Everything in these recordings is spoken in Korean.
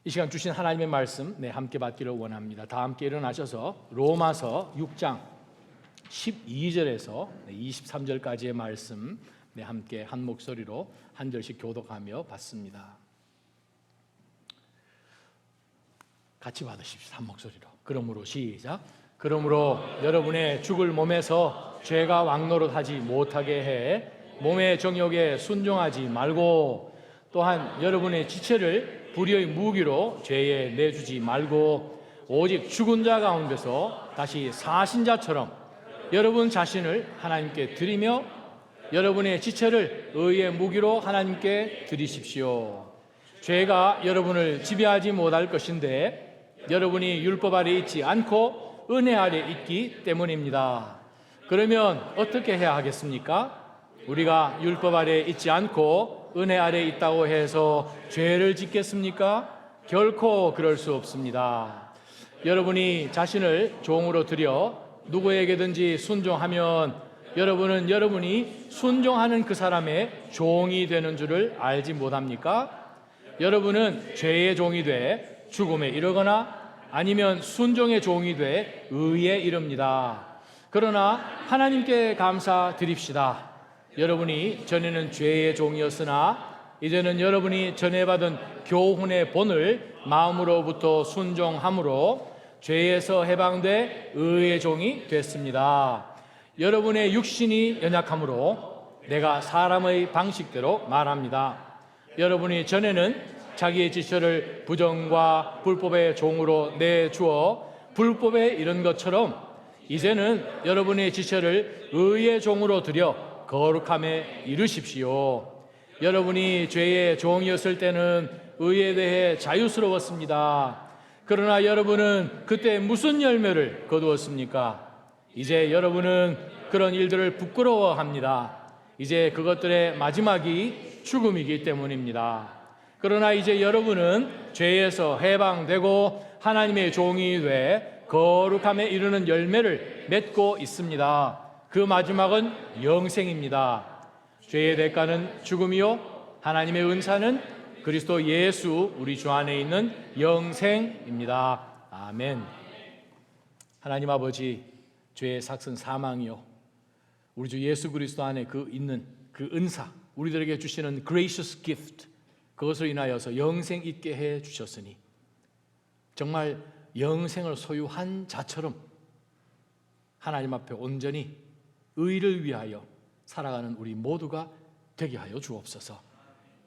이 시간 주신 하나님의 말씀 함께 받기를 원합니다. 다 함께 일어나셔서 로마서 6장 12절에서 23절까지의 말씀 함께 한 목소리로 한 절씩 교독하며 받습니다. 같이 받으십시오. 한 목소리로. 그러므로 시작. 그러므로 여러분의 죽을 몸에서 죄가 왕노릇하지 못하게 해 몸의 정욕에 순종하지 말고, 또한 여러분의 지체를 불의의 무기로 죄에 내주지 말고, 오직 죽은 자 가운데서 다시 사신 자처럼 여러분 자신을 하나님께 드리며 여러분의 지체를 의의 무기로 하나님께 드리십시오. 죄가 여러분을 지배하지 못할 것인데 여러분이 율법 아래 있지 않고 은혜 아래 있기 때문입니다. 그러면 어떻게 해야 하겠습니까? 우리가 율법 아래 있지 않고 은혜 아래 있다고 해서 죄를 짓겠습니까? 결코 그럴 수 없습니다. 여러분이 자신을 종으로 드려 누구에게든지 순종하면 여러분은 여러분이 순종하는 그 사람의 종이 되는 줄을 알지 못합니까? 여러분은 죄의 종이 돼 죽음에 이르거나 아니면 순종의 종이 돼 의에 이릅니다. 그러나 하나님께 감사드립시다. 여러분이 전에는 죄의 종이었으나 이제는 여러분이 전에 받은 교훈의 본을 마음으로부터 순종함으로 죄에서 해방돼 의의 종이 됐습니다. 여러분의 육신이 연약함으로 내가 사람의 방식대로 말합니다. 여러분이 전에는 자기의 지체를 부정과 불법의 종으로 내주어 불법에 이른 것처럼 이제는 여러분의 지체를 의의 종으로 들여 거룩함에 이르십시오. 여러분이 죄의 종이었을 때는 의에 대해 자유스러웠습니다. 그러나 여러분은 그때 무슨 열매를 거두었습니까? 이제 여러분은 그런 일들을 부끄러워합니다. 이제 그것들의 마지막이 죽음이기 때문입니다. 그러나 이제 여러분은 죄에서 해방되고 하나님의 종이 돼 거룩함에 이르는 열매를 맺고 있습니다. 그 마지막은 영생입니다. 죄의 대가는 죽음이요 하나님의 은사는 그리스도 예수 우리 주 안에 있는 영생입니다. 아멘. 하나님 아버지, 죄의 삭은 사망이요 우리 주 예수 그리스도 안에 있는 그 은사, 우리들에게 주시는 gracious gift, 그것을 인하여서 영생 있게 해 주셨으니 정말 영생을 소유한 자처럼 하나님 앞에 온전히 의를 위하여 살아가는 우리 모두가 되게 하여 주옵소서.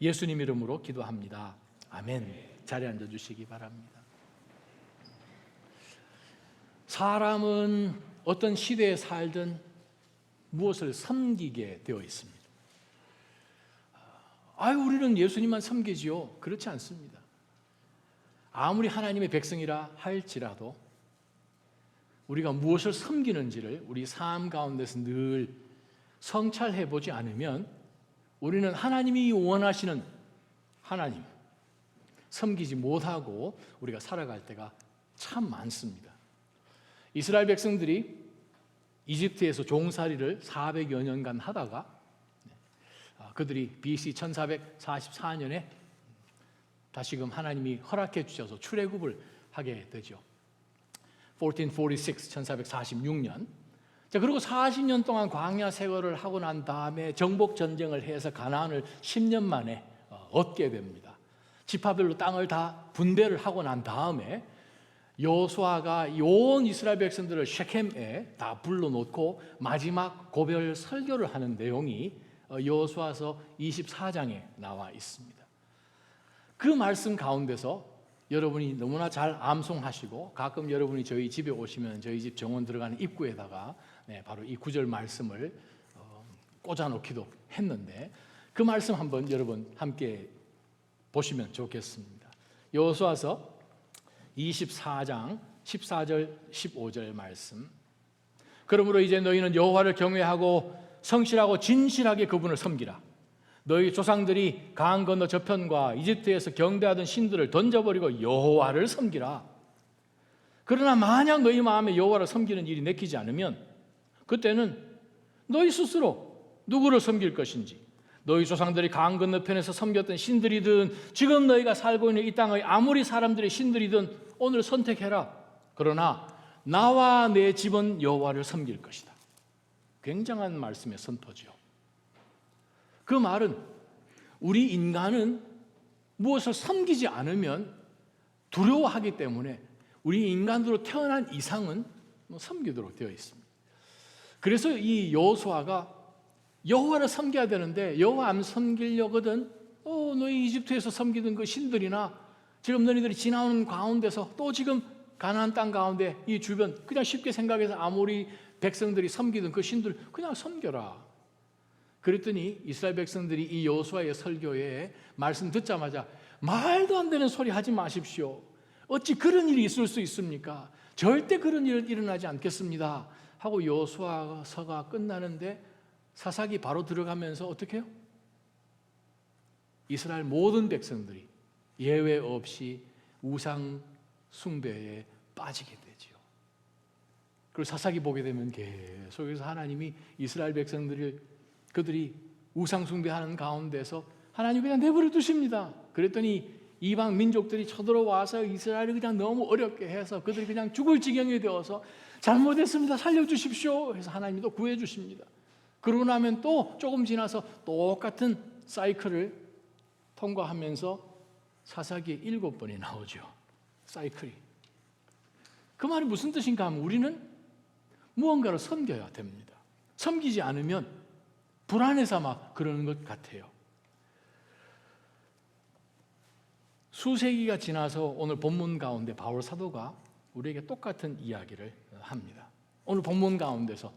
예수님 이름으로 기도합니다. 아멘. 자리에 앉아 주시기 바랍니다. 사람은 어떤 시대에 살든 무엇을 섬기게 되어 있습니다. 우리는 예수님만 섬기지요. 그렇지 않습니다. 아무리 하나님의 백성이라 할지라도 우리가 무엇을 섬기는지를 우리 삶 가운데서 늘 성찰해 보지 않으면 우리는 하나님이 원하시는 하나님 섬기지 못하고 우리가 살아갈 때가 참 많습니다. 이스라엘 백성들이 이집트에서 종살이를 400여 년간 하다가 그들이 BC 1444년에 다시금 하나님이 허락해 주셔서 출애굽을 하게 되죠. 1446, 1446년. 그리고 40년 동안 광야 생활을 하고 난 다음에 정복 전쟁을 해서 가나안을 10년 만에 얻게 됩니다. 지파별로 땅을 다 분배를 하고 난 다음에 여호수아가 온 이스라엘 백성들을 셰켐에 다 불러놓고 마지막 고별 설교를 하는 내용이 여호수아서 24장에 나와 있습니다. 그 말씀 가운데서 여러분이 너무나 잘 암송하시고 가끔 여러분이 저희 집에 오시면 저희 집 정원 들어가는 입구에다가 바로 이 구절 말씀을 꽂아놓기도 했는데 그 말씀 한번 여러분 함께 보시면 좋겠습니다. 여호수아서 24장 14절 15절 말씀. 그러므로 이제 너희는 여호와를 경외하고 성실하고 진실하게 그분을 섬기라. 너희 조상들이 강 건너 저편과 이집트에서 경배하던 신들을 던져버리고 여호와를 섬기라. 그러나 만약 너희 마음에 여호와를 섬기는 일이 내키지 않으면 그때는 너희 스스로 누구를 섬길 것인지 너희 조상들이 강 건너편에서 섬겼던 신들이든 지금 너희가 살고 있는 이 땅의 아무리 사람들의 신들이든 오늘 선택해라. 그러나 나와 내 집은 여호와를 섬길 것이다. 굉장한 말씀의 선포죠. 그 말은 우리 인간은 무엇을 섬기지 않으면 두려워하기 때문에 우리 인간으로 태어난 이상은 섬기도록 되어 있습니다. 그래서 이 여호수아가 여호와를 섬겨야 되는데 여호와 안 섬기려거든 너희 이집트에서 섬기던 그 신들이나 지금 너희들이 지나오는 가운데서 또 지금 가나안 땅 가운데 이 주변 그냥 쉽게 생각해서 아무리 백성들이 섬기던 그 신들 그냥 섬겨라. 그랬더니 이스라엘 백성들이 이 여호수아의 설교에 말씀 듣자마자 말도 안 되는 소리 하지 마십시오. 어찌 그런 일이 있을 수 있습니까? 절대 그런 일 일어나지 않겠습니다. 하고 여호수아서가 끝나는데 사사기 바로 들어가면서 어떻게 해요? 이스라엘 모든 백성들이 예외 없이 우상 숭배에 빠지게 되지요. 그리고 사사기 보게 되면 계속해서 하나님이 이스라엘 그들이 우상 숭배하는 가운데서 하나님이 그냥 내버려 두십니다. 그랬더니 이방 민족들이 쳐들어와서 이스라엘을 그냥 너무 어렵게 해서 그들이 그냥 죽을 지경이 되어서 잘못했습니다. 살려주십시오. 해서 하나님이 또 구해주십니다. 그러고 나면 또 조금 지나서 똑같은 사이클을 통과하면서 사사기에 7번이 나오죠. 사이클이. 그 말이 무슨 뜻인가 하면 우리는 무언가를 섬겨야 됩니다. 섬기지 않으면 불안해서 막 그러는 것 같아요. 수세기가 지나서 오늘 본문 가운데 바울 사도가 우리에게 똑같은 이야기를 합니다. 오늘 본문 가운데서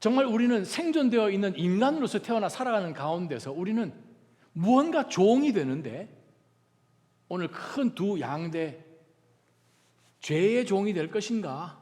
정말 우리는 생존되어 있는 인간으로서 태어나 살아가는 가운데서 우리는 무언가 종이 되는데 오늘 큰 두 양대 죄의 종이 될 것인가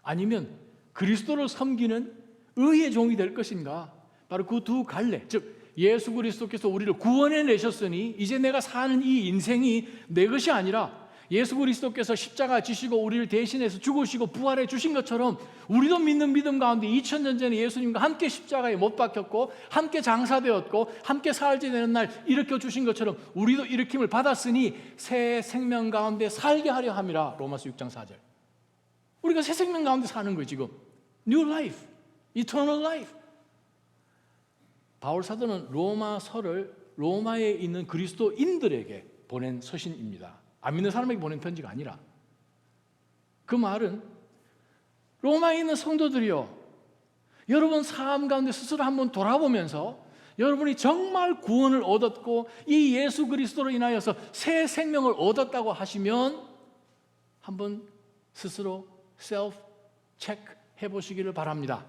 아니면 그리스도를 섬기는 의의 종이 될 것인가 바로 그 두 갈래 즉 예수 그리스도께서 우리를 구원해 내셨으니 이제 내가 사는 이 인생이 내 것이 아니라 예수 그리스도께서 십자가 지시고 우리를 대신해서 죽으시고 부활해 주신 것처럼 우리도 믿는 믿음 가운데 2000년 전에 예수님과 함께 십자가에 못 박혔고 함께 장사되었고 함께 살게 되는 날 일으켜 주신 것처럼 우리도 일으킴을 받았으니 새 생명 가운데 살게 하려 함이라. 로마서 6장 4절. 우리가 새 생명 가운데 사는 거예요 지금. New life, eternal life. 바울 사도는 로마서를 로마에 있는 그리스도인들에게 보낸 서신입니다. 안 믿는 사람에게 보낸 편지가 아니라. 그 말은 로마에 있는 성도들이요, 여러분 삶 가운데 스스로 한번 돌아보면서 여러분이 정말 구원을 얻었고 이 예수 그리스도로 인하여서 새 생명을 얻었다고 하시면 한번 스스로 셀프 체크 해보시기를 바랍니다.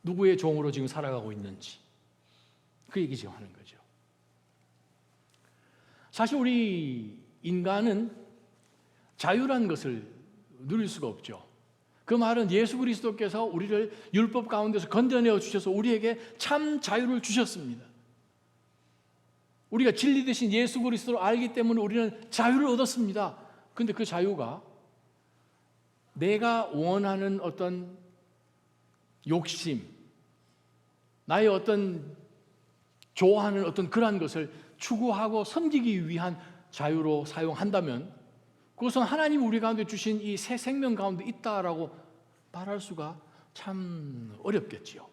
누구의 종으로 지금 살아가고 있는지. 그 얘기 지금 하는 거죠. 사실 우리 인간은 자유란 것을 누릴 수가 없죠. 그 말은 예수 그리스도께서 우리를 율법 가운데서 건져내어 주셔서 우리에게 참 자유를 주셨습니다. 우리가 진리 되신 예수 그리스도를 알기 때문에 우리는 자유를 얻었습니다. 그런데 그 자유가 내가 원하는 어떤 욕심, 나의 어떤 좋아하는 어떤 그러한 것을 추구하고 섬기기 위한 자유로 사용한다면 그것은 하나님 우리 가운데 주신 이 새 생명 가운데 있다라고 말할 수가 참 어렵겠지요.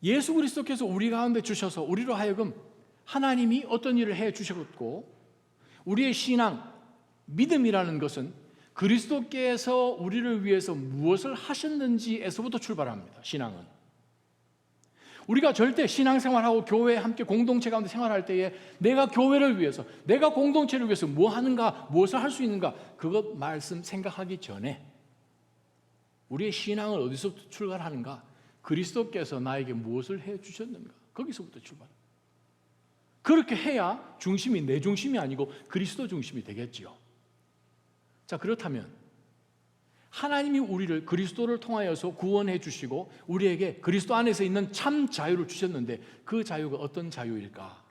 예수 그리스도께서 우리 가운데 주셔서 우리로 하여금 하나님이 어떤 일을 해 주셨고 우리의 신앙, 믿음이라는 것은 그리스도께서 우리를 위해서 무엇을 하셨는지에서부터 출발합니다. 신앙은. 우리가 절대 신앙생활하고 교회 함께 공동체 가운데 생활할 때에 내가 교회를 위해서, 내가 공동체를 위해서 뭐 하는가, 무엇을 할 수 있는가 그것 말씀 생각하기 전에 우리의 신앙을 어디서 출발하는가? 그리스도께서 나에게 무엇을 해주셨는가? 거기서부터 출발합니다. 그렇게 해야 중심이 내 중심이 아니고 그리스도 중심이 되겠지요. 자, 그렇다면 하나님이 우리를 그리스도를 통하여서 구원해 주시고 우리에게 그리스도 안에서 있는 참 자유를 주셨는데 그 자유가 어떤 자유일까?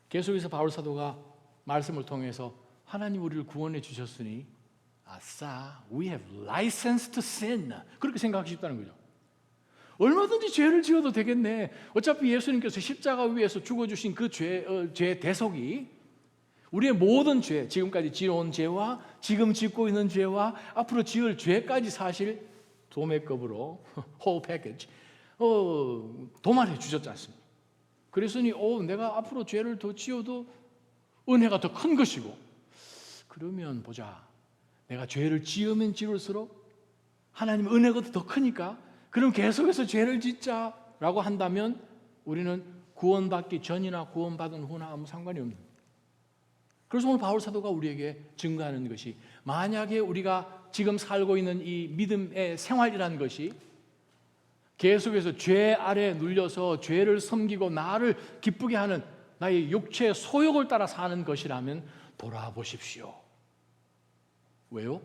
계속해서 바울 사도가 말씀을 통해서 하나님 우리를 구원해 주셨으니 아싸, we have license to sin 그렇게 생각하고 싶다는 거죠. 얼마든지 죄를 지어도 되겠네. 어차피 예수님께서 십자가 위에서 죽어주신 그 죄 대속이 우리의 모든 죄, 지금까지 지어온 죄와 지금 짓고 있는 죄와 앞으로 지을 죄까지 사실 도매급으로 whole package 도말해 주셨지 않습니까? 그랬으니 내가 앞으로 죄를 더 지어도 은혜가 더 큰 것이고, 그러면 보자, 내가 죄를 지으면 지을수록 하나님의 은혜가 더 크니까 그럼 계속해서 죄를 짓자라고 한다면 우리는 구원받기 전이나 구원받은 후나 아무 상관이 없는 거예요. 그래서 오늘 바울 사도가 우리에게 증거하는 것이, 만약에 우리가 지금 살고 있는 이 믿음의 생활이라는 것이 계속해서 죄 아래 눌려서 죄를 섬기고 나를 기쁘게 하는 나의 육체의 소욕을 따라 사는 것이라면 돌아보십시오. 왜요?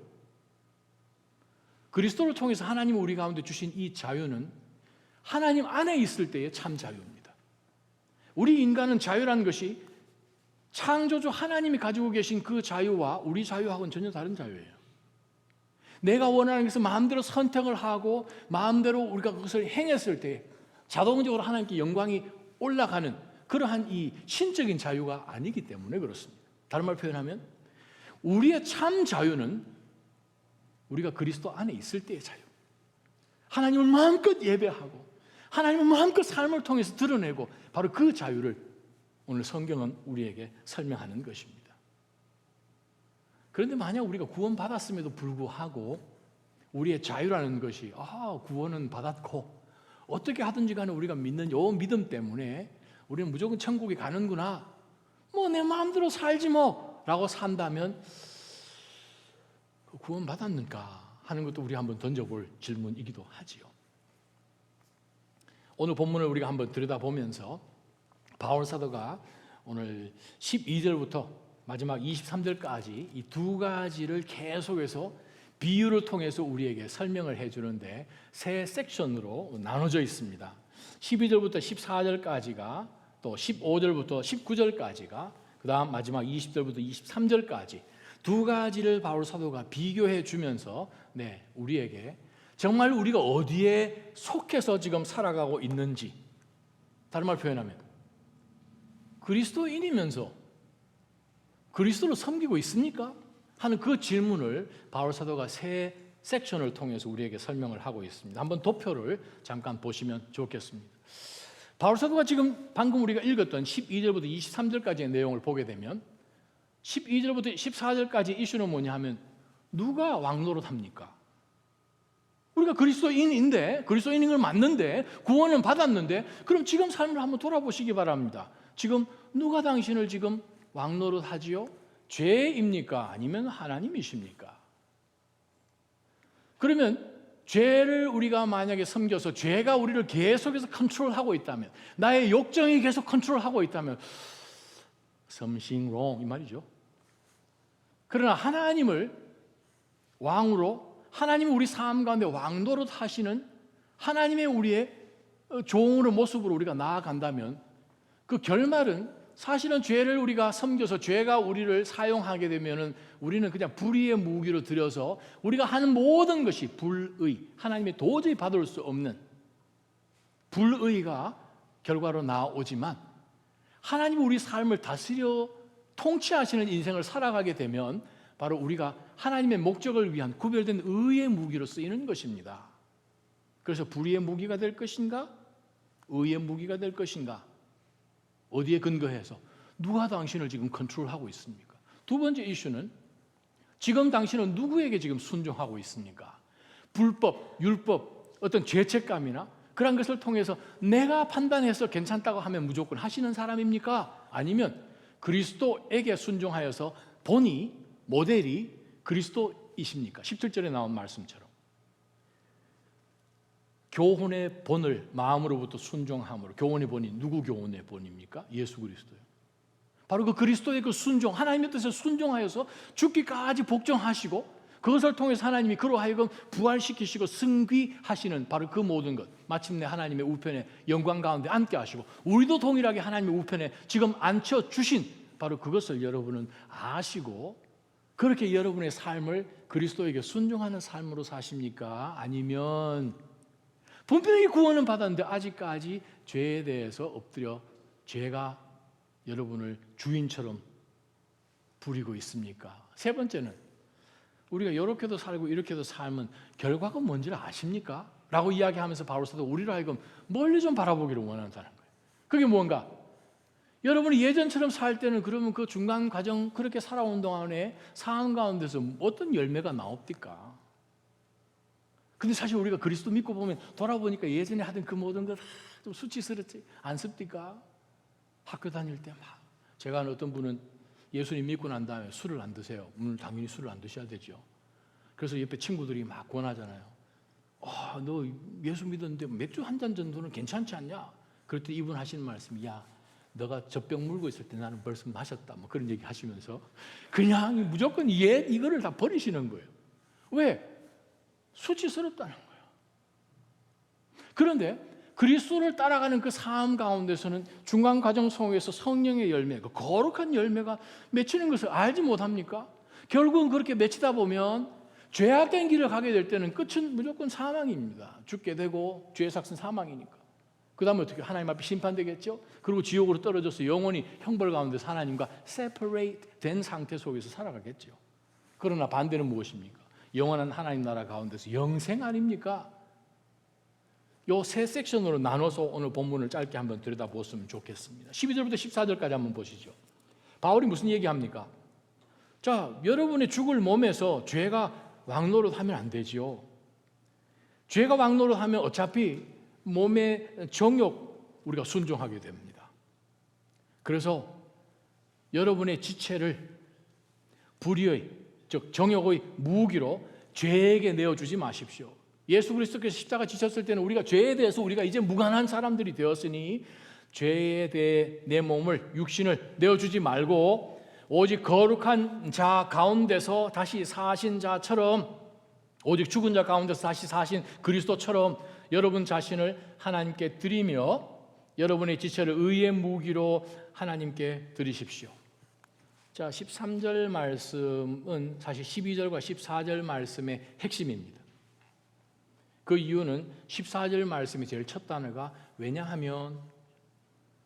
그리스도를 통해서 하나님 우리 가운데 주신 이 자유는 하나님 안에 있을 때의 참 자유입니다. 우리 인간은 자유라는 것이 창조주 하나님이 가지고 계신 그 자유와 우리 자유하고는 전혀 다른 자유예요. 내가 원하는 것을 마음대로 선택을 하고 마음대로 우리가 그것을 행했을 때 자동적으로 하나님께 영광이 올라가는 그러한 이 신적인 자유가 아니기 때문에 그렇습니다. 다른 말로 표현하면 우리의 참 자유는 우리가 그리스도 안에 있을 때의 자유, 하나님을 마음껏 예배하고 하나님을 마음껏 삶을 통해서 드러내고, 바로 그 자유를 오늘 성경은 우리에게 설명하는 것입니다. 그런데 만약 우리가 구원받았음에도 불구하고 우리의 자유라는 것이 구원은 받았고 어떻게 하든지 간에 우리가 믿는 요 믿음 때문에 우리는 무조건 천국에 가는구나, 내 마음대로 살지 라고 산다면 구원받았는가 하는 것도 우리 한번 던져볼 질문이기도 하지요. 오늘 본문을 우리가 한번 들여다보면서 바울 사도가 오늘 12절부터 마지막 23절까지 이 두 가지를 계속해서 비유를 통해서 우리에게 설명을 해주는데 세 섹션으로 나눠져 있습니다. 12절부터 14절까지가, 또 15절부터 19절까지가, 그 다음 마지막 20절부터 23절까지 두 가지를 바울 사도가 비교해 주면서 우리에게 정말 우리가 어디에 속해서 지금 살아가고 있는지, 다른 말 표현하면 그리스도인이면서 그리스도를 섬기고 있습니까? 하는 그 질문을 바울 사도가 세 섹션을 통해서 우리에게 설명을 하고 있습니다. 한번 도표를 잠깐 보시면 좋겠습니다. 바울 사도가 지금 방금 우리가 읽었던 12절부터 23절까지의 내용을 보게 되면 12절부터 14절까지 이슈는 뭐냐 하면, 누가 왕노릇 합니까? 우리가 그리스도인인데, 그리스도인인 걸 맞는데, 구원은 받았는데, 그럼 지금 삶을 한번 돌아보시기 바랍니다. 지금 누가 당신을 지금 왕노릇 하지요? 죄입니까? 아니면 하나님이십니까? 그러면 죄를 우리가 만약에 섬겨서 죄가 우리를 계속해서 컨트롤하고 있다면, 나의 욕정이 계속 컨트롤하고 있다면 something wrong 이 말이죠. 그러나 하나님을 왕으로, 하나님이 우리 삶 가운데 왕노릇 하시는 하나님의 우리의 종으로 모습으로 우리가 나아간다면 그 결말은 사실은 죄를 우리가 섬겨서 죄가 우리를 사용하게 되면은 우리는 그냥 불의의 무기로 들여서 우리가 하는 모든 것이 불의, 하나님이 도저히 받을 수 없는 불의가 결과로 나오지만, 하나님이 우리 삶을 다스려 통치하시는 인생을 살아가게 되면 바로 우리가 하나님의 목적을 위한 구별된 의의 무기로 쓰이는 것입니다. 그래서 불의의 무기가 될 것인가? 의의 무기가 될 것인가? 어디에 근거해서 누가 당신을 지금 컨트롤하고 있습니까? 두 번째 이슈는 지금 당신은 누구에게 지금 순종하고 있습니까? 불법, 율법, 어떤 죄책감이나 그런 것을 통해서 내가 판단해서 괜찮다고 하면 무조건 하시는 사람입니까? 아니면 그리스도에게 순종하여서 본이, 모델이 그리스도이십니까? 17절에 나온 말씀처럼 교훈의 본을 마음으로부터 순종함으로. 교훈의 본이 누구 교훈의 본입니까? 예수 그리스도요. 바로 그 그리스도의 그 순종, 하나님의 뜻에 순종하여서 죽기까지 복종하시고 그것을 통해서 하나님이 그로 하여금 부활시키시고 승귀하시는 바로 그 모든 것, 마침내 하나님의 우편에 영광 가운데 앉게 하시고 우리도 동일하게 하나님의 우편에 지금 앉혀주신 바로 그것을 여러분은 아시고 그렇게 여러분의 삶을 그리스도에게 순종하는 삶으로 사십니까? 아니면 분명히 구원은 받았는데 아직까지 죄에 대해서 엎드려 죄가 여러분을 주인처럼 부리고 있습니까? 세 번째는 우리가 이렇게도 살고 이렇게도 살면 결과가 뭔지를 아십니까? 라고 이야기하면서 바울 사도 우리로 하여금 멀리 좀 바라보기를 원한다는 거예요. 그게 뭔가? 여러분이 예전처럼 살 때는 그러면 그 중간 과정 그렇게 살아온 동안에 삶 가운데서 어떤 열매가 나옵니까? 근데 사실 우리가 그리스도 믿고 보면 돌아보니까 예전에 하던 그 모든 것 좀 수치스럽지 않습니까? 학교 다닐 때 막 제가 아는 어떤 분은 예수님 믿고 난 다음에 술을 안 드세요. 당연히 술을 안 드셔야 되죠. 그래서 옆에 친구들이 막 권하잖아요. 너 예수 믿었는데 맥주 한 잔 정도는 괜찮지 않냐? 그럴 때 이분 하시는 말씀이 야 너가 젖병 물고 있을 때 나는 벌써 마셨다. 뭐 그런 얘기 하시면서 그냥 무조건 이거를 다 버리시는 거예요. 왜? 수치스럽다는 거예요. 그런데 그리스도를 따라가는 그 삶 가운데서는 중간 과정 속에서 성령의 열매, 그 거룩한 열매가 맺히는 것을 알지 못합니까? 결국은 그렇게 맺히다 보면 죄악된 길을 가게 될 때는 끝은 무조건 사망입니다. 죽게 되고 죄의 삭은 사망이니까. 그 다음에 어떻게 하나님 앞에 심판되겠죠? 그리고 지옥으로 떨어져서 영원히 형벌 가운데서 하나님과 separate 된 상태 속에서 살아가겠죠. 그러나 반대는 무엇입니까? 영원한 하나님 나라 가운데서 영생 아닙니까? 요 세 섹션으로 나눠서 오늘 본문을 짧게 한번 들여다보았으면 좋겠습니다. 12절부터 14절까지 한번 보시죠. 바울이 무슨 얘기합니까? 자, 여러분의 죽을 몸에서 죄가 왕노릇하면 안 되지요. 죄가 왕노릇하면 어차피 몸의 정욕 우리가 순종하게 됩니다. 그래서 여러분의 지체를 불의의 즉 정욕의 무기로 죄에게 내어주지 마십시오. 예수 그리스도께서 십자가 지셨을 때는 우리가 죄에 대해서 우리가 이제 무관한 사람들이 되었으니 죄에 대해 내 몸을 육신을 내어주지 말고 오직 거룩한 자 가운데서 다시 사신 자처럼 오직 죽은 자 가운데서 다시 사신 그리스도처럼 여러분 자신을 하나님께 드리며 여러분의 지체를 의의 무기로 하나님께 드리십시오. 자, 13절 말씀은 사실 12절과 14절 말씀의 핵심입니다. 그 이유는 14절 말씀이 제일 첫 단어가 왜냐하면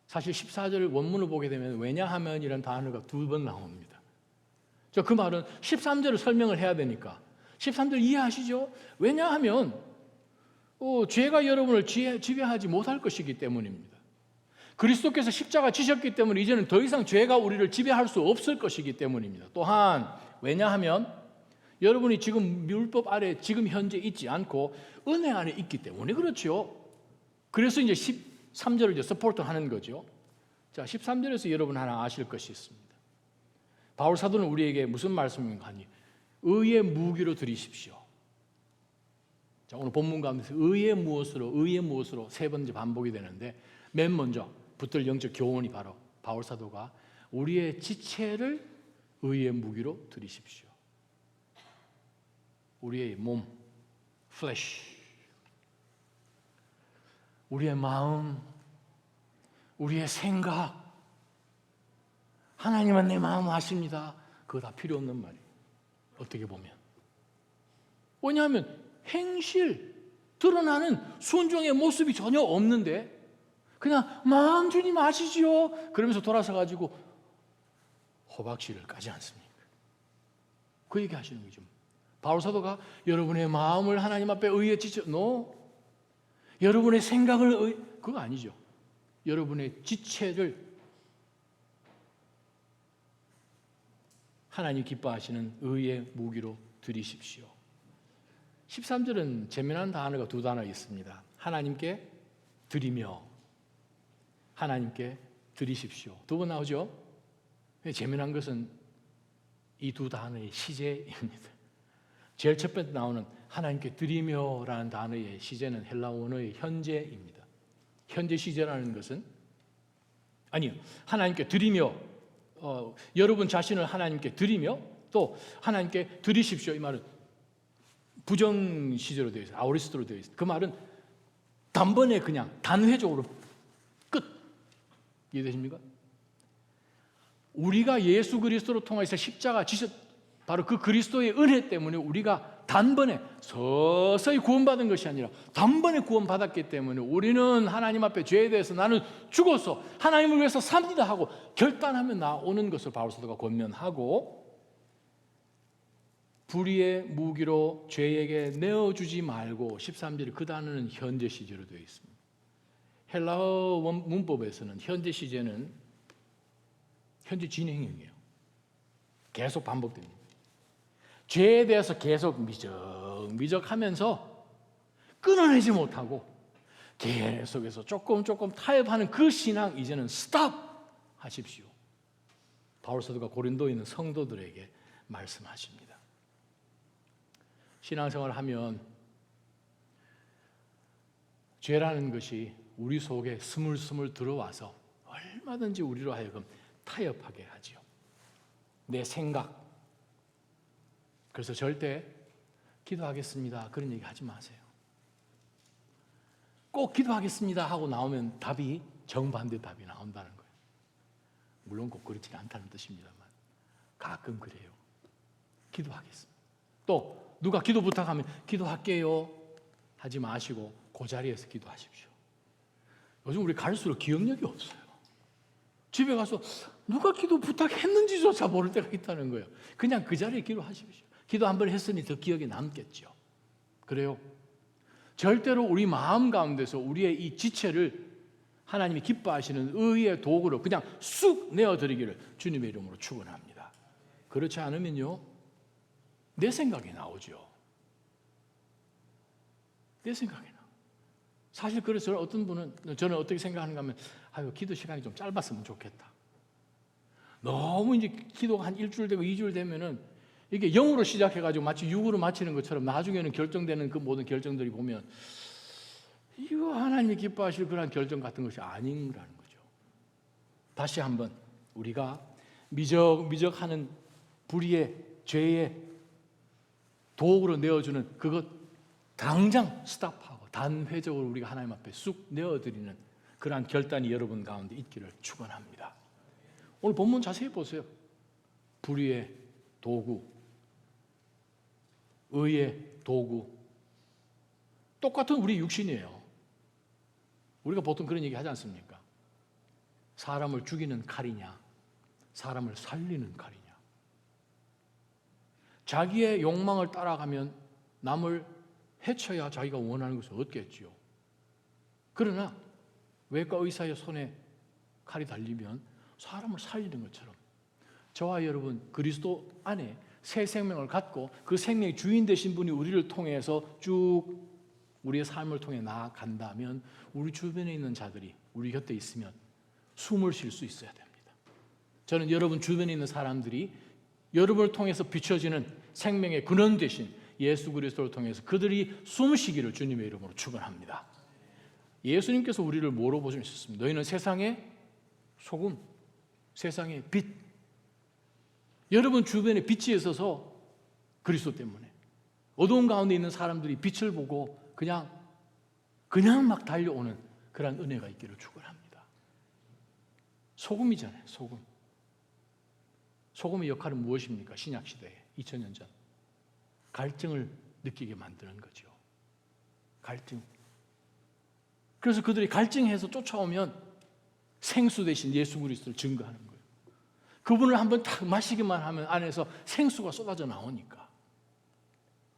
사실 14절 원문을 보게 되면 왜냐하면 이런 단어가 2번 나옵니다. 그 말은 13절을 설명을 해야 되니까 13절 이해하시죠? 왜냐하면 죄가 여러분을 지배하지 못할 것이기 때문입니다. 그리스도께서 십자가 지셨기 때문에 이제는 더 이상 죄가 우리를 지배할 수 없을 것이기 때문입니다. 또한 왜냐하면 여러분이 지금 율법 아래 지금 현재 있지 않고 은혜 안에 있기 때문에 그렇죠. 그래서 이제 13절을 이제 서포트하는 거죠. 자, 13절에서 여러분 하나 아실 것이 있습니다. 바울 사도는 우리에게 무슨 말씀인가 하니 의의 무기로 드리십시오. 자, 오늘 본문 가운데서 의의 무엇으로 세 번째 반복이 되는데 맨 먼저 붙들 영적 교훈이 바로 바울 사도가 우리의 지체를 의의 무기로 드리십시오. 우리의 몸, flesh, 우리의 마음, 우리의 생각, 하나님은 내 마음 아십니다. 그거 다 필요 없는 말이에요. 어떻게 보면. 왜냐하면 행실, 드러나는 순종의 모습이 전혀 없는데 그냥 마음 주님 아시지요? 그러면서 돌아서 가지고 호박씨를 까지 않습니까? 그 얘기 하시는 거죠. 바울 사도가 여러분의 마음을 하나님 앞에 의에 지쳐 여러분의 생각을 그거 아니죠. 여러분의 지체를 하나님 기뻐하시는 의의 무기로 드리십시오. 13절은 재미난 단어가 2단어 있습니다. 하나님께 드리며 하나님께 드리십시오. 2번 나오죠. 재미난 것은 이 2 단어의 시제입니다. 제일 첫 번째 나오는 하나님께 드리며라는 단어의 시제는 헬라 원어의 현재입니다. 현재 시제라는 것은 아니요. 하나님께 드리며 여러분 자신을 하나님께 드리며 또 하나님께 드리십시오. 이 말은 부정 시제로 되어 있어요. 아우리스트로 되어 있어요. 그 말은 단번에 그냥 단회적으로 끝. 이해되십니까? 우리가 예수 그리스도로 통해서 십자가 지셨 바로 그 그리스도의 은혜 때문에 우리가 단번에 서서히 구원받은 것이 아니라 단번에 구원받았기 때문에 우리는 하나님 앞에 죄에 대해서 나는 죽어서 하나님을 위해서 삽니다 하고 결단하며 나오는 것을 바울 사도가 권면하고, 불의의 무기로 죄에게 내어주지 말고, 13절에 그 단어는 현재 시제로 되어 있습니다. 헬라어 문법에서는 현재 시제는 현재 진행형이에요. 계속 반복됩니다. 죄에 대해서 계속 미적하면서 끊어내지 못하고 계속해서 조금 타협하는 그 신앙, 이제는 스탑 하십시오. 바울 사도가 고린도에 있는 성도들에게 말씀하십니다. 신앙생활을 하면 죄라는 것이 우리 속에 스물스물 들어와서 얼마든지 우리로 하여금 타협하게 하지요. 내 생각. 그래서 절대 기도하겠습니다 그런 얘기 하지 마세요. 꼭 기도하겠습니다 하고 나오면 답이 정반대 답이 나온다는 거예요. 물론 꼭 그렇지는 않다는 뜻입니다만 가끔 그래요. 기도하겠습니다. 또 누가 기도 부탁하면 기도할게요 하지 마시고 그 자리에서 기도하십시오. 요즘 우리 갈수록 기억력이 없어요. 집에 가서 누가 기도 부탁했는지조차 모를 때가 있다는 거예요. 그냥 그 자리에 기도하십시오. 기도 한 번 했으니 더 기억에 남겠죠. 그래요. 절대로 우리 마음 가운데서 우리의 이 지체를 하나님이 기뻐하시는 의의 도구로 그냥 쑥 내어드리기를 주님의 이름으로 축원합니다. 그렇지 않으면요, 내 생각이 나오죠. 내 생각이 나. 사실 그래서 어떤 분은, 저는 어떻게 생각하는가 하면, 아유, 기도 시간이 좀 짧았으면 좋겠다. 너무 이제 기도가 한 일주일 되고 2주일 되면은 이게 0으로 시작해가지고 마치 6으로 마치는 것처럼 나중에는 결정되는 그 모든 결정들이 보면 이거 하나님이 기뻐하실 그런 결정 같은 것이 아니라는 거죠. 다시 한번 우리가 미적하는 불의의 죄의 도구로 내어주는 그것 당장 스탑하고 단회적으로 우리가 하나님 앞에 쑥 내어드리는 그러한 결단이 여러분 가운데 있기를 축원합니다. 오늘 본문 자세히 보세요. 불의의 도구, 의의 도구, 똑같은 우리 육신이에요. 우리가 보통 그런 얘기 하지 않습니까? 사람을 죽이는 칼이냐, 사람을 살리는 칼이냐. 자기의 욕망을 따라가면 남을 해쳐야 자기가 원하는 것을 얻겠지요. 그러나 외과 의사의 손에 칼이 달리면 사람을 살리는 것처럼 저와 여러분 그리스도 안에 새 생명을 갖고 그 생명의 주인 되신 분이 우리를 통해서 쭉 우리의 삶을 통해 나아간다면 우리 주변에 있는 자들이 우리 곁에 있으면 숨을 쉴 수 있어야 됩니다. 저는 여러분 주변에 있는 사람들이 여러분을 통해서 비춰지는 생명의 근원 되신 예수 그리스도를 통해서 그들이 숨쉬기를 주님의 이름으로 축원합니다. 예수님께서 우리를 뭐로 보셨습니까? 너희는 세상의 소금, 세상의 빛. 여러분 주변에 빛이 있어서 그리스도 때문에 어두운 가운데 있는 사람들이 빛을 보고 그냥 막 달려오는 그런 은혜가 있기를 축원합니다. 소금이잖아요. 소금. 소금의 역할은 무엇입니까? 신약 시대에 2000년 전 갈증을 느끼게 만드는 거죠. 갈증. 그래서 그들이 갈증해서 쫓아오면 생수 대신 예수 그리스도를 증거하는 거예요. 그분을 한번 딱 마시기만 하면 안에서 생수가 쏟아져 나오니까.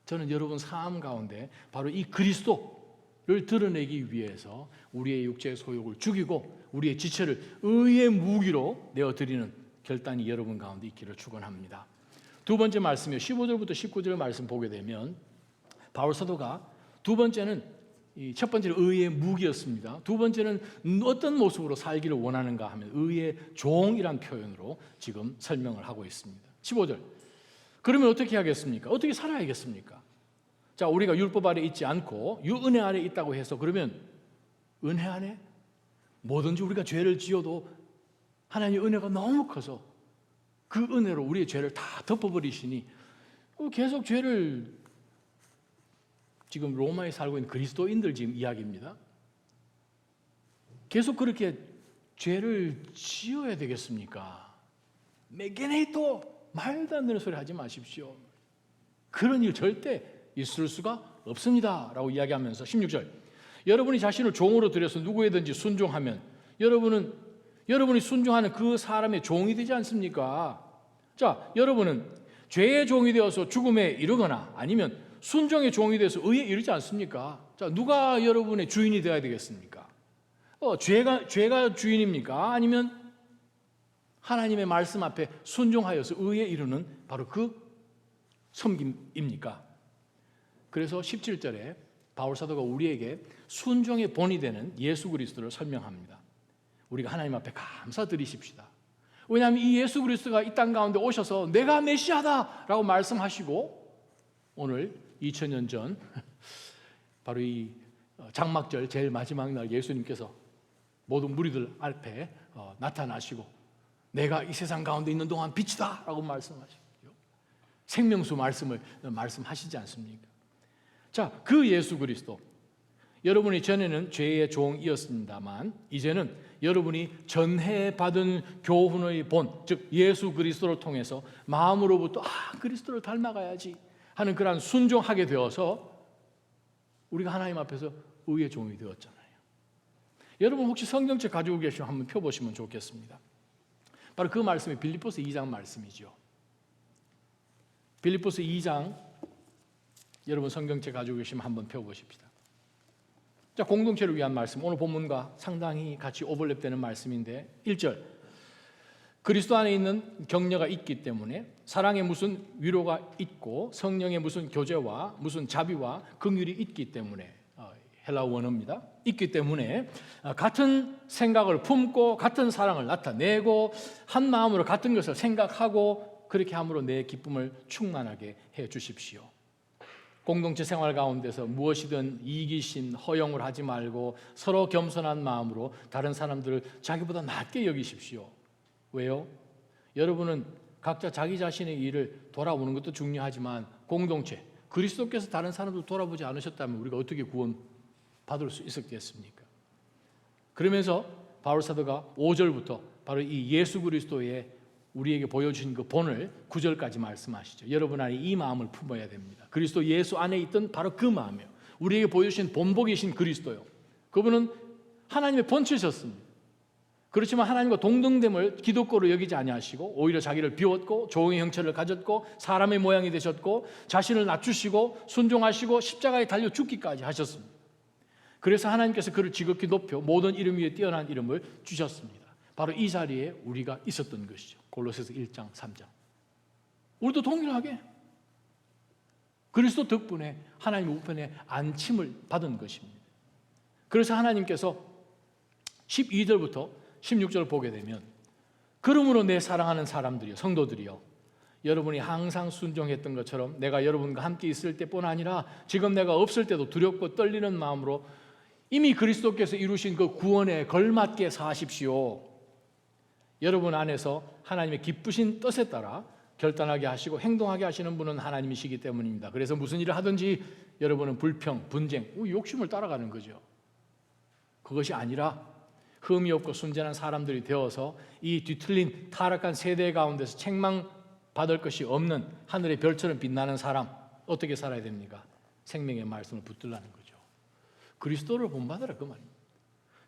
저는 여러분 삶 가운데 바로 이 그리스도를 드러내기 위해서 우리의 육체의 소욕을 죽이고 우리의 지체를 의의 무기로 내어드리는 결단이 여러분 가운데 있기를 축원합니다. 두 번째 말씀이요. 15절부터 19절 말씀 보게 되면 바울 사도가 두 번째는 첫 번째는 의의 무기였습니다. 두 번째는 어떤 모습으로 살기를 원하는가 하면 의의 종이란 표현으로 지금 설명을 하고 있습니다. 15절. 그러면 어떻게 하겠습니까? 어떻게 살아야겠습니까? 자, 우리가 율법 아래 있지 않고 은혜 아래 있다고 해서 그러면 은혜 안에 뭐든지 우리가 죄를 지어도 하나님의 은혜가 너무 커서 그 은혜로 우리의 죄를 다 덮어버리시니 계속 죄를, 지금 로마에 살고 있는 그리스도인들 지금 이야기입니다. 계속 그렇게 죄를 지어야 되겠습니까? 메게네이토 말도 안 되는 소리 하지 마십시오. 그런 일 절대 있을 수가 없습니다 라고 이야기하면서 16절, 여러분이 자신을 종으로 들여서 누구에든지 순종하면 여러분이 순종하는 그 사람의 종이 되지 않습니까? 자, 여러분은 죄의 종이 되어서 죽음에 이르거나 아니면 순종의 종이 되어서 의에 이르지 않습니까? 자, 누가 여러분의 주인이 되어야 되겠습니까? 죄가 주인입니까? 아니면 하나님의 말씀 앞에 순종하여서 의에 이르는 바로 그 섬김입니까? 그래서 17절에 바울 사도가 우리에게 순종의 본이 되는 예수 그리스도를 설명합니다. 우리가 하나님 앞에 감사드리십시다. 왜냐하면 이 예수 그리스도가 이 땅 가운데 오셔서 내가 메시아다라고 말씀하시고 오늘 2000년 전 바로 이 장막절 제일 마지막 날 예수님께서 모든 무리들 앞에 나타나시고 내가 이 세상 가운데 있는 동안 빛이다 라고 말씀하시고 생명수 말씀하시지 않습니까? 자, 그 예수 그리스도, 여러분이 전에는 죄의 종이었습니다만 이제는 여러분이 전해받은 교훈의 본, 즉 예수 그리스도를 통해서 마음으로부터 그리스도를 닮아가야지 하는 그런 순종하게 되어서 우리가 하나님 앞에서 의의 종이 되었잖아요. 여러분 혹시 성경책 가지고 계시면 한번 펴보시면 좋겠습니다. 바로 그 말씀이 빌립보서 2장 말씀이죠. 빌립보서 2장, 여러분 성경책 가지고 계시면 한번 펴보십시다. 자, 공동체를 위한 말씀, 오늘 본문과 상당히 같이 오버랩되는 말씀인데 1절, 그리스도 안에 있는 격려가 있기 때문에 사랑에 무슨 위로가 있고 성령의 무슨 교제와 무슨 자비와 긍휼이 있기 때문에, 헬라 원어입니다. 있기 때문에 같은 생각을 품고 같은 사랑을 나타내고 한 마음으로 같은 것을 생각하고 그렇게 함으로 내 기쁨을 충만하게 해 주십시오. 공동체 생활 가운데서 무엇이든 이기심, 허영을 하지 말고 서로 겸손한 마음으로 다른 사람들을 자기보다 낮게 여기십시오. 왜요? 여러분은 각자 자기 자신의 일을 돌아보는 것도 중요하지만 공동체, 그리스도께서 다른 사람들 돌아보지 않으셨다면 우리가 어떻게 구원받을 수 있었겠습니까? 그러면서 바울 사도가 5절부터 바로 이 예수 그리스도의 우리에게 보여주신 그 본을 9절까지 말씀하시죠. 여러분 안에 이 마음을 품어야 됩니다. 그리스도 예수 안에 있던 바로 그 마음이요, 우리에게 보여주신 본보기신 그리스도요, 그분은 하나님의 본체셨습니다. 그렇지만 하나님과 동등됨을 기독교로 여기지 아니하시고 오히려 자기를 비웠고 종의 형체를 가졌고 사람의 모양이 되셨고 자신을 낮추시고 순종하시고 십자가에 달려 죽기까지 하셨습니다. 그래서 하나님께서 그를 지극히 높여 모든 이름 위에 뛰어난 이름을 주셨습니다. 바로 이 자리에 우리가 있었던 것이죠. 골로새서 1장 3장. 우리도 동일하게 그리스도 덕분에 하나님의 우편에 안침을 받은 것입니다. 그래서 하나님께서 12절부터 16절을 보게 되면 그러므로 내 사랑하는 사람들이요, 성도들이요, 여러분이 항상 순종했던 것처럼 내가 여러분과 함께 있을 때뿐 아니라 지금 내가 없을 때도 두렵고 떨리는 마음으로 이미 그리스도께서 이루신 그 구원에 걸맞게 사십시오. 여러분 안에서 하나님의 기쁘신 뜻에 따라 결단하게 하시고 행동하게 하시는 분은 하나님이시기 때문입니다. 그래서 무슨 일을 하든지 여러분은 불평, 분쟁, 욕심을 따라가는 거죠. 그것이 아니라 흠이 없고 순전한 사람들이 되어서 이 뒤틀린 타락한 세대 가운데서 책망받을 것이 없는 하늘의 별처럼 빛나는 사람, 어떻게 살아야 됩니까? 생명의 말씀을 붙들라는 거죠. 그리스도를 본받으라 그 말입니다.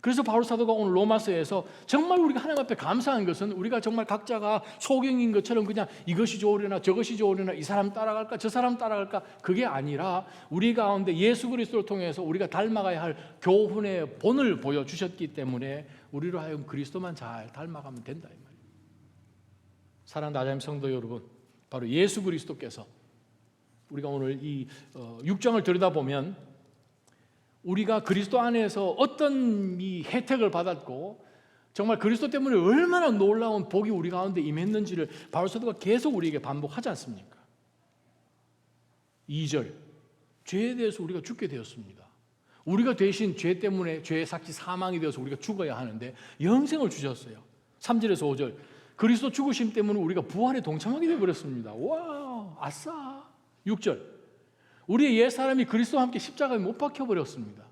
그래서 바울 사도가 오늘 로마서에서 정말 우리가 하나님 앞에 감사한 것은 우리가 정말 각자가 소경인 것처럼 그냥 이것이 좋으려나 저것이 좋으려나 이 사람 따라갈까 저 사람 따라갈까 그게 아니라 우리 가운데 예수 그리스도를 통해서 우리가 닮아가야 할 교훈의 본을 보여주셨기 때문에 우리로 하여금 그리스도만 잘 닮아가면 된다 이 말이에요. 사랑하는 나자님 성도 여러분, 바로 예수 그리스도께서 우리가 오늘 이 6장을 들여다보면 우리가 그리스도 안에서 어떤 이 혜택을 받았고 정말 그리스도 때문에 얼마나 놀라운 복이 우리 가운데 임했는지를 바울 사도가 계속 우리에게 반복하지 않습니까? 2절, 죄에 대해서 우리가 죽게 되었습니다. 우리가 대신 죄 때문에 죄의 삭시 사망이 되어서 우리가 죽어야 하는데 영생을 주셨어요. 3절에서 5절, 그리스도 죽으심 때문에 우리가 부활에 동참하게 되어버렸습니다. 와, 아싸. 6절, 우리의 옛사람이 그리스도와 함께 십자가에 못 박혀버렸습니다.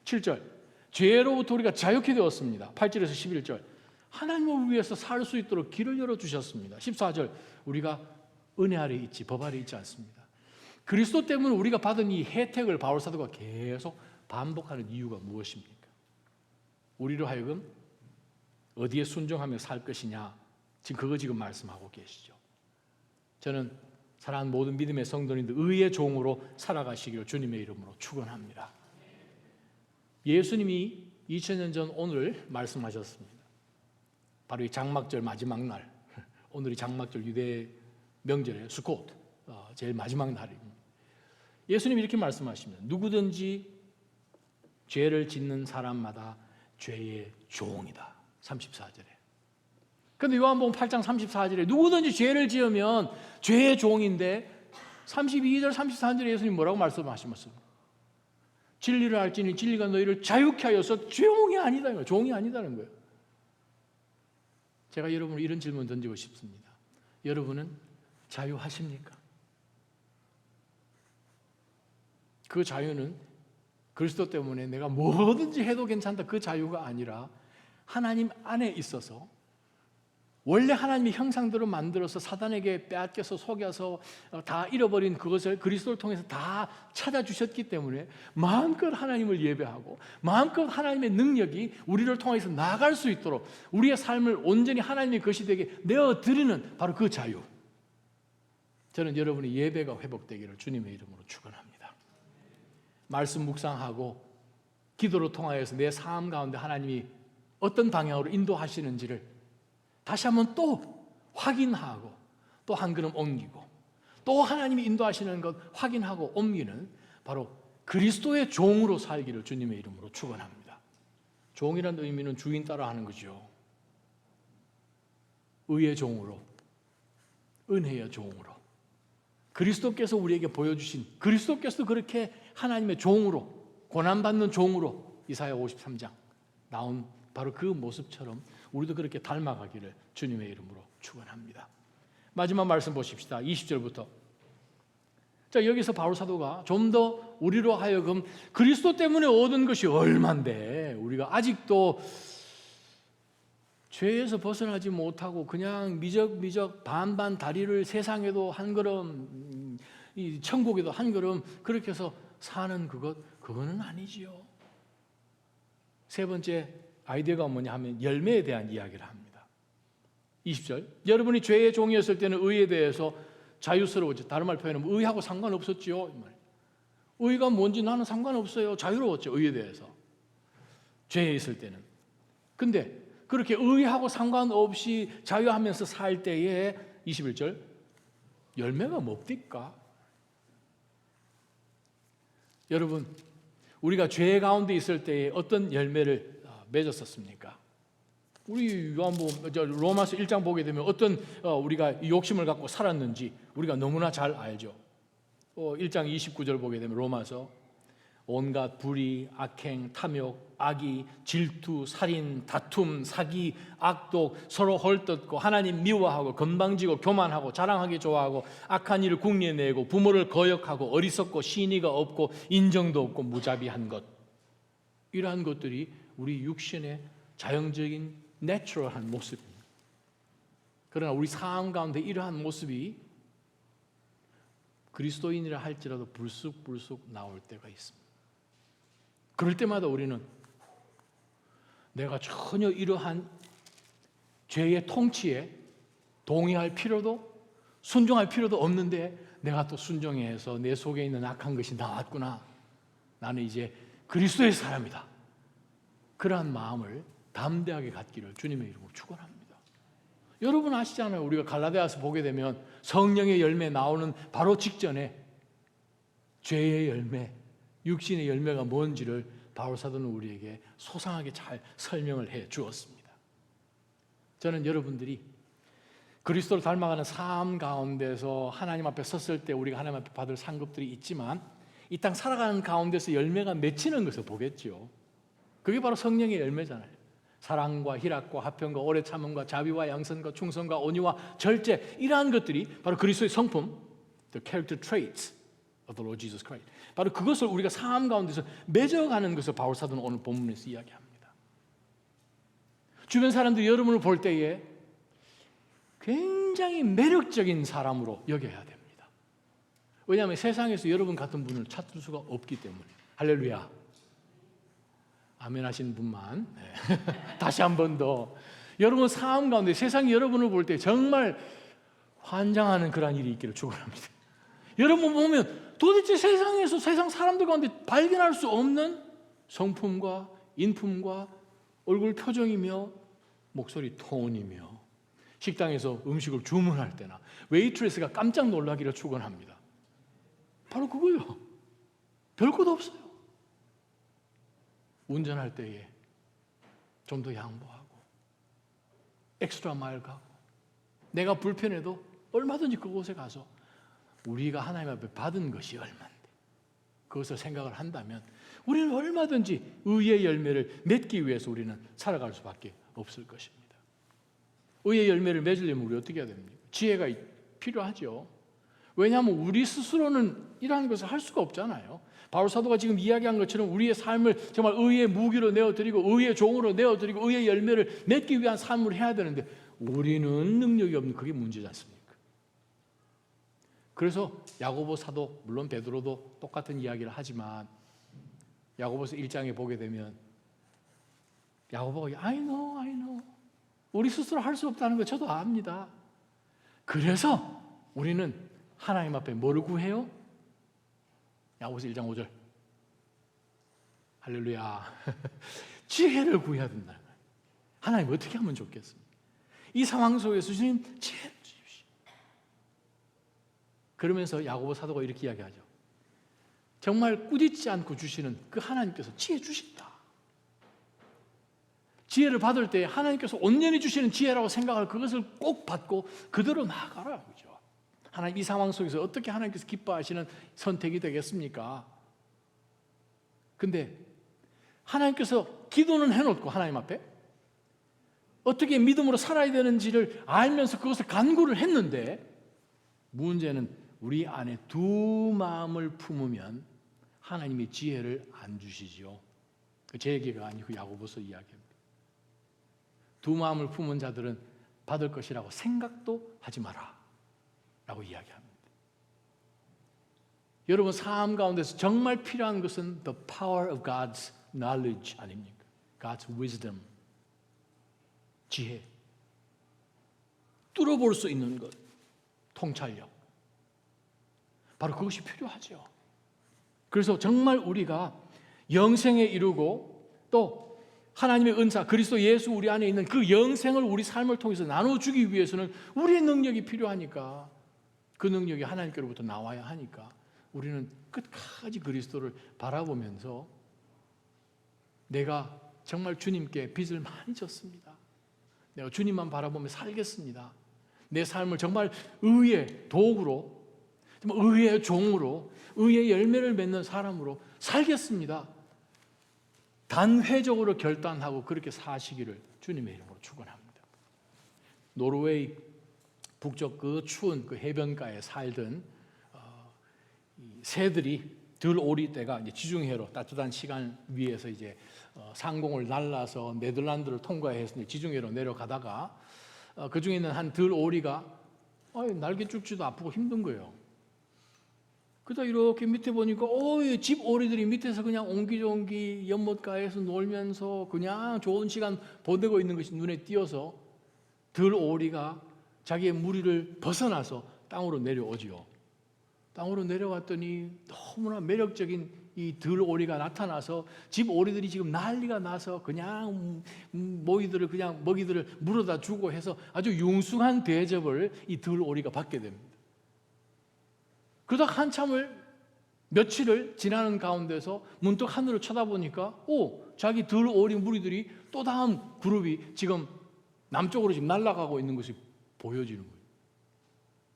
7절, 죄로부터 우리가 자유케 되었습니다. 8절에서 11절, 하나님을 위해서 살 수 있도록 길을 열어주셨습니다. 14절, 우리가 은혜 아래 있지 법 아래 있지 않습니다. 그리스도 때문에 우리가 받은 이 혜택을 바울사도가 계속 반복하는 이유가 무엇입니까? 우리로 하여금 어디에 순종하며 살 것이냐, 지금 말씀하고 계시죠. 저는 사랑하는 모든 믿음의 성도님들 의의 종으로 살아가시기를 주님의 이름으로 축원합니다. 예수님이 2000년 전 오늘 말씀하셨습니다. 바로 이 장막절 마지막 날, 오늘이 장막절 유대 명절의 수콧 제일 마지막 날입니다. 예수님이 이렇게 말씀하십니다. 누구든지 죄를 짓는 사람마다 죄의 종이다. 34절에. 그런데 요한복음 8장 34절에 누구든지 죄를 지으면 죄의 종인데 32절 33절에 예수님 뭐라고 말씀하시겠습니까? 진리를 알지니 진리가 너희를 자유케 하여서 종이 아니다는 거예요. 종이 아니다는 거예요. 제가 여러분을 이런 질문 던지고 싶습니다. 여러분은 자유하십니까? 그 자유는 그리스도 때문에 내가 뭐든지 해도 괜찮다 그 자유가 아니라 하나님 안에 있어서 원래 하나님의 형상대로 만들어서 사단에게 빼앗겨서 속여서 다 잃어버린 그것을 그리스도를 통해서 다 찾아주셨기 때문에 마음껏 하나님을 예배하고 마음껏 하나님의 능력이 우리를 통해서 나아갈 수 있도록 우리의 삶을 온전히 하나님의 것이 되게 내어드리는 바로 그 자유. 저는 여러분의 예배가 회복되기를 주님의 이름으로 축원합니다. 말씀 묵상하고 기도로 통하여서 내 삶 가운데 하나님이 어떤 방향으로 인도하시는지를 다시 한번 또 확인하고 또 한 걸음 옮기고 또 하나님이 인도하시는 것 확인하고 옮기는 바로 그리스도의 종으로 살기를 주님의 이름으로 축원합니다. 종이라는 의미는 주인 따라 하는 거죠. 의의 종으로, 은혜의 종으로 그리스도께서 우리에게 보여주신 그리스도께서 그렇게 하나님의 종으로 고난받는 종으로 이사야 53장 나온 바로 그 모습처럼 우리도 그렇게 닮아가기를 주님의 이름으로 축원합니다. 마지막 말씀 보십시다. 20절부터. 자, 여기서 바울 사도가 좀 더 우리로 하여금 그리스도 때문에 얻은 것이 얼만데 우리가 아직도 죄에서 벗어나지 못하고 그냥 미적미적 반반 다리를 세상에도 한 걸음 이 천국에도 한 걸음 그렇게 해서 사는 그거는 아니지요. 세 번째 아이디어가 뭐냐 하면 열매에 대한 이야기를 합니다. 20절, 여러분이 죄의 종이었을 때는 의에 대해서 자유스러웠죠. 다른 말 표현하면 의하고 상관없었지요. 의가 뭔지 나는 상관없어요. 자유로웠죠. 의에 대해서 죄에 있을 때는. 근데 그렇게 의하고 상관없이 자유하면서 살 때에 21절 열매가 뭡니까? 여러분, 우리가 죄 가운데 있을 때에 어떤 열매를 맺었었습니까? 우리 로마서 1장 보게 되면 어떤 우리가 욕심을 갖고 살았는지 우리가 너무나 잘 알죠. 1장 29절 보게 되면 로마서 온갖 불의, 악행, 탐욕, 악의, 질투, 살인, 다툼, 사기, 악독, 서로 헐뜯고 하나님 미워하고 건방지고 교만하고 자랑하기 좋아하고 악한 일을 궁리내고 부모를 거역하고 어리석고 신의가 없고 인정도 없고 무자비한 것, 이러한 것들이 우리 육신의 자연적인 내추럴한 모습입니다. 그러나 우리 삶 가운데 이러한 모습이 그리스도인이라 할지라도 불쑥불쑥 나올 때가 있습니다. 그럴 때마다 우리는 내가 전혀 이러한 죄의 통치에 동의할 필요도 순종할 필요도 없는데 내가 또 순종해서 내 속에 있는 악한 것이 나왔구나. 나는 이제 그리스도의 사람이다. 그러한 마음을 담대하게 갖기를 주님의 이름으로 축원합니다. 여러분 아시잖아요. 우리가 갈라디아서 보게 되면 성령의 열매 나오는 바로 직전에 죄의 열매, 육신의 열매가 뭔지를 바울 사도는 우리에게 소상하게 잘 설명을 해 주었습니다. 저는 여러분들이 그리스도를 닮아가는 삶 가운데서 하나님 앞에 섰을 때 우리가 하나님 앞에 받을 상급들이 있지만 이 땅 살아가는 가운데서 열매가 맺히는 것을 보겠죠. 그게 바로 성령의 열매잖아요. 사랑과 희락과 화평과 오래 참음과 자비와 양선과 충성과 온유와 절제, 이러한 것들이 바로 그리스도의 성품, the character traits of the Lord Jesus Christ. 바로 그것을 우리가 삶 가운데서 맺어가는 것을 바울 사도는 오늘 본문에서 이야기합니다. 주변 사람들이 여러분을 볼 때에 굉장히 매력적인 사람으로 여겨야 됩니다. 왜냐하면 세상에서 여러분 같은 분을 찾을 수가 없기 때문에. 할렐루야. 아멘 하시는 분만. 네. 다시 한 번 더. 여러분 삶 가운데 세상이 여러분을 볼 때 정말 환장하는 그런 일이 있기를 축원합니다. 여러분 보면 도대체 세상에서 세상 사람들 가운데 발견할 수 없는 성품과 인품과 얼굴 표정이며 목소리 톤이며 식당에서 음식을 주문할 때나 웨이트레스가 깜짝 놀라기를 축원합니다. 바로 그거예요. 별것 없어요. 운전할 때에 좀 더 양보하고 엑스트라 마일 가고 내가 불편해도 얼마든지 그곳에 가서 우리가 하나님 앞에 받은 것이 얼마인데 그것을 생각을 한다면 우리는 얼마든지 의의 열매를 맺기 위해서 우리는 살아갈 수밖에 없을 것입니다. 의의 열매를 맺으려면 우리 어떻게 해야 됩니까? 지혜가 필요하죠. 왜냐하면 우리 스스로는 이러한 것을 할 수가 없잖아요. 바울 사도가 지금 이야기한 것처럼 우리의 삶을 정말 의의 무기로 내어드리고 의의 종으로 내어드리고 의의 열매를 맺기 위한 삶을 해야 되는데 우리는 능력이 없는 그게 문제지 않습니까? 그래서 야고보 사도 물론 베드로도 똑같은 이야기를 하지만 야고보서 1장에 보게 되면 야고보가 I know 우리 스스로 할 수 없다는 거 저도 압니다. 그래서 우리는 하나님 앞에 뭐를 구해요? 야고보서 1장 5절 할렐루야 지혜를 구해야 된다. 하나님 어떻게 하면 좋겠습니까? 이 상황 속에서 주님 지혜를 주십시오. 그러면서 야고보 사도가 이렇게 이야기하죠. 정말 꾸짖지 않고 주시는 그 하나님께서 지혜 주신다. 지혜를 받을 때 하나님께서 온전히 주시는 지혜라고 생각할 그것을 꼭 받고 그대로 나아가라. 그죠? 하나님 이 상황 속에서 어떻게 하나님께서 기뻐하시는 선택이 되겠습니까? 근데 하나님께서 기도는 해놓고 하나님 앞에 어떻게 믿음으로 살아야 되는지를 알면서 그것을 간구를 했는데 문제는 우리 안에 두 마음을 품으면 하나님이 지혜를 안 주시죠. 제 얘기가 아니고 야고보서 이야기입니다. 두 마음을 품은 자들은 받을 것이라고 생각도 하지 마라 라고 이야기합니다. 여러분 삶 가운데서 정말 필요한 것은 the power of God's knowledge 아닙니까? God's wisdom 지혜 뚫어볼 수 있는 것 통찰력 바로 그것이 필요하죠. 그래서 정말 우리가 영생에 이르고 또 하나님의 은사 그리스도 예수 우리 안에 있는 그 영생을 우리 삶을 통해서 나눠주기 위해서는 우리의 능력이 필요하니까 그 능력이 하나님께로부터 나와야 하니까 우리는 끝까지 그리스도를 바라보면서 내가 정말 주님께 빚을 많이 졌습니다. 내가 주님만 바라보며 살겠습니다. 내 삶을 정말 의의 도구로 의의 종으로 의의 열매를 맺는 사람으로 살겠습니다. 단회적으로 결단하고 그렇게 사시기를 주님의 이름으로 축원합니다. 노르웨이 북쪽 그 추운 그 해변가에 살던 새들이 들오리 때가 이제 지중해로 따뜻한 시간 위에서 이제 상공을 날라서 네덜란드를 통과해서 지중해로 내려가다가 그 중에 있는 한 들오리가 날개 쭉지도 아프고 힘든 거예요. 그러다 이렇게 밑에 보니까 집 오리들이 밑에서 그냥 옹기종기 연못가에서 놀면서 그냥 좋은 시간 보내고 있는 것이 눈에 띄어서 들오리가 자기의 무리를 벗어나서 땅으로 내려오지요. 땅으로 내려왔더니 너무나 매력적인 이 들오리가 나타나서 집 오리들이 지금 난리가 나서 그냥 모이들을 그냥 먹이들을 물어다 주고 해서 아주 융숭한 대접을 이 들오리가 받게 됩니다. 그러다 한참을 며칠을 지나는 가운데서 문득 하늘을 쳐다보니까 자기 들오리 무리들이 또 다음 그룹이 지금 남쪽으로 지금 날아가고 있는 것이 보여지는 거예요.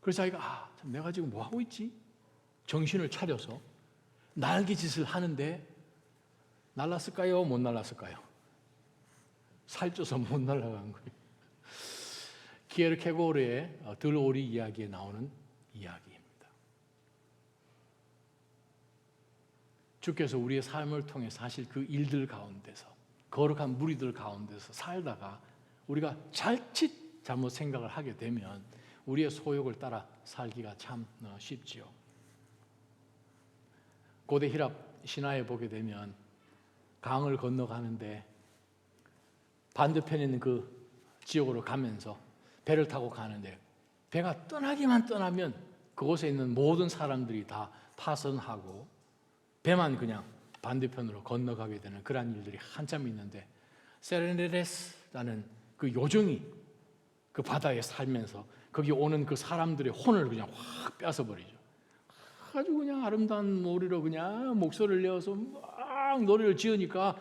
그래서 자기가 내가 지금 뭐 하고 있지? 정신을 차려서 날개짓을 하는데 날랐을까요? 못 날랐을까요? 살쪄서 못 날아간 거예요. 키에르케고르의 들오리 이야기에 나오는 이야기입니다. 주께서 우리의 삶을 통해 사실 그 일들 가운데서 거룩한 무리들 가운데서 살다가 우리가 자칫 잘못 생각을 하게 되면 우리의 소욕을 따라 살기가 참 쉽지요. 고대 히랍 신화에 보게 되면 강을 건너가는데 반대편에 있는 그 지역으로 가면서 배를 타고 가는데 배가 떠나기만 떠나면 그곳에 있는 모든 사람들이 다 파선하고 배만 그냥 반대편으로 건너가게 되는 그러한 일들이 한참 있는데, 세레네데스라는 그 요정이 그 바다에 살면서 거기 오는 그 사람들의 혼을 그냥 확 뺏어버리죠. 아주 그냥 아름다운 노래로 그냥 목소리를 내어서 막 노래를 지으니까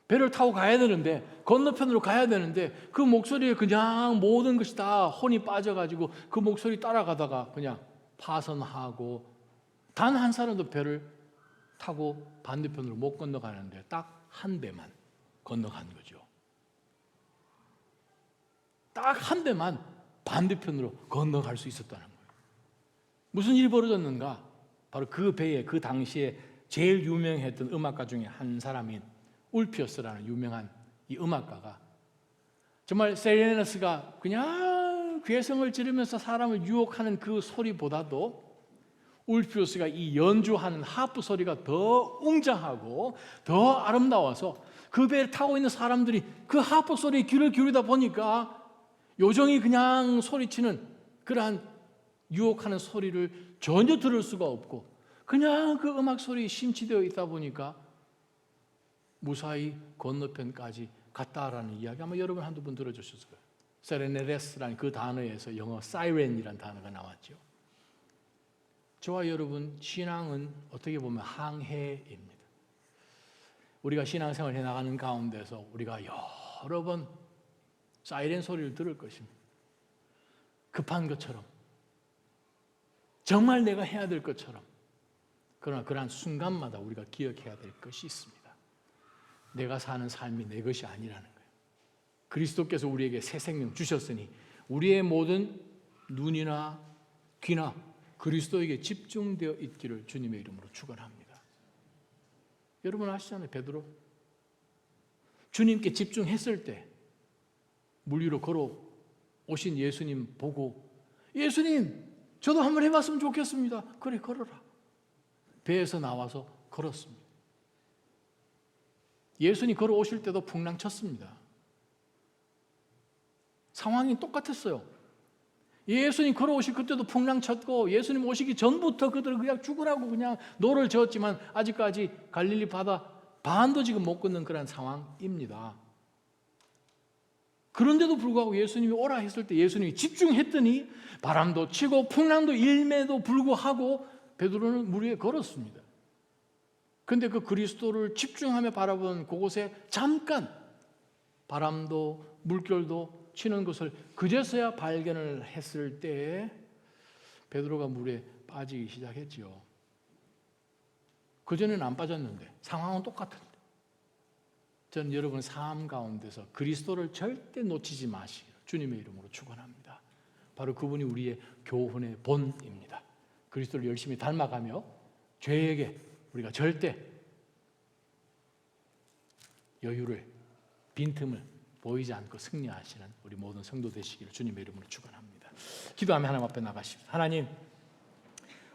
배를 타고 가야 되는데, 건너편으로 가야 되는데 그 목소리에 그냥 모든 것이 다 혼이 빠져가지고 그 목소리 따라가다가 그냥 파선하고 단 한 사람도 배를 타고 반대편으로 못 건너가는데 딱 한 배만 건너간 거죠. 딱 한 배만 반대편으로 건너갈 수 있었다는 거예요. 무슨 일이 벌어졌는가? 바로 그 배에 그 당시에 제일 유명했던 음악가 중에 한 사람인 울피어스라는 유명한 이 음악가가, 정말 세레네스가 그냥 괴성을 지르면서 사람을 유혹하는 그 소리보다도 울피어스가 이 연주하는 하프 소리가 더 웅장하고 더 아름다워서 그 배를 타고 있는 사람들이 그 하프 소리에 귀를 기울이다 보니까 요정이 그냥 소리치는 그러한 유혹하는 소리를 전혀 들을 수가 없고 그냥 그 음악 소리에 심취되어 있다 보니까 무사히 건너편까지 갔다라는 이야기 아마 여러분 한두 번 들어주셨을 거예요. 세레네데스라는 그 단어에서 영어 사이렌이라는 단어가 나왔죠. 저와 여러분, 신앙은 어떻게 보면 항해입니다. 우리가 신앙생활을 해나가는 가운데서 우리가 여러 번 사이렌 소리를 들을 것입니다. 급한 것처럼, 정말 내가 해야 될 것처럼. 그러나 그러한 순간마다 우리가 기억해야 될 것이 있습니다. 내가 사는 삶이 내 것이 아니라는 거예요. 그리스도께서 우리에게 새 생명 주셨으니 우리의 모든 눈이나 귀나 그리스도에게 집중되어 있기를 주님의 이름으로 축원합니다. 여러분 아시잖아요. 베드로 주님께 집중했을 때 물 위로 걸어오신 예수님 보고, 예수님 저도 한번 해봤으면 좋겠습니다. 그래, 걸어라. 배에서 나와서 걸었습니다. 예수님 걸어오실 때도 풍랑 쳤습니다. 상황이 똑같았어요. 예수님 걸어오실 그때도 풍랑 쳤고, 예수님 오시기 전부터 그들을 그냥 죽으라고 그냥 노를 저었지만 아직까지 갈릴리 바다 반도 지금 못 걷는 그런 상황입니다. 그런데도 불구하고 예수님이 오라 했을 때 예수님이 집중했더니 바람도 치고 풍랑도 일매도 불구하고 베드로는 물 위에 걸었습니다. 그런데 그 그리스도를 집중하며 바라보는 그곳에 잠깐 바람도 물결도 치는 것을 그제서야 발견을 했을 때 베드로가 물에 빠지기 시작했지요. 그전에는 안 빠졌는데 상황은 똑같은데. 저는 여러분 삶 가운데서 그리스도를 절대 놓치지 마시기를 주님의 이름으로 축원합니다. 바로 그분이 우리의 교훈의 본입니다. 그리스도를 열심히 닮아가며 죄에게 우리가 절대 여유를, 빈틈을 보이지 않고 승리하시는 우리 모든 성도 되시기를 주님의 이름으로 축원합니다. 기도하며 하나님 앞에 나가십시다. 하나님,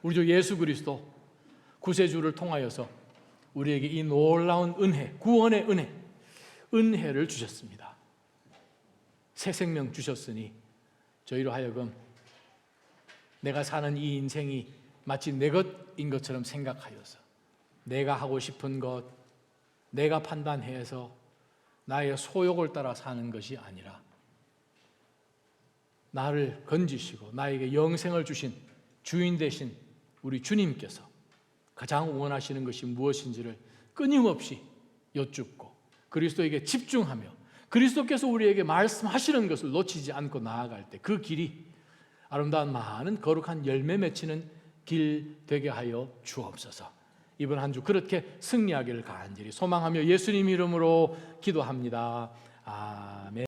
우리 주 예수 그리스도 구세주를 통하여서 우리에게 이 놀라운 은혜, 구원의 은혜를 주셨습니다. 새 생명 주셨으니 저희로 하여금 내가 사는 이 인생이 마치 내 것인 것처럼 생각하여서 내가 하고 싶은 것, 내가 판단해서 나의 소욕을 따라 사는 것이 아니라 나를 건지시고 나에게 영생을 주신 주인 되신 우리 주님께서 가장 원하시는 것이 무엇인지를 끊임없이 여쭙고 그리스도에게 집중하며 그리스도께서 우리에게 말씀하시는 것을 놓치지 않고 나아갈 때 그 길이 아름다운 많은 거룩한 열매 맺히는 길 되게 하여 주옵소서. 이번 한 주 그렇게 승리하기를 간절히 소망하며 예수님 이름으로 기도합니다. 아멘.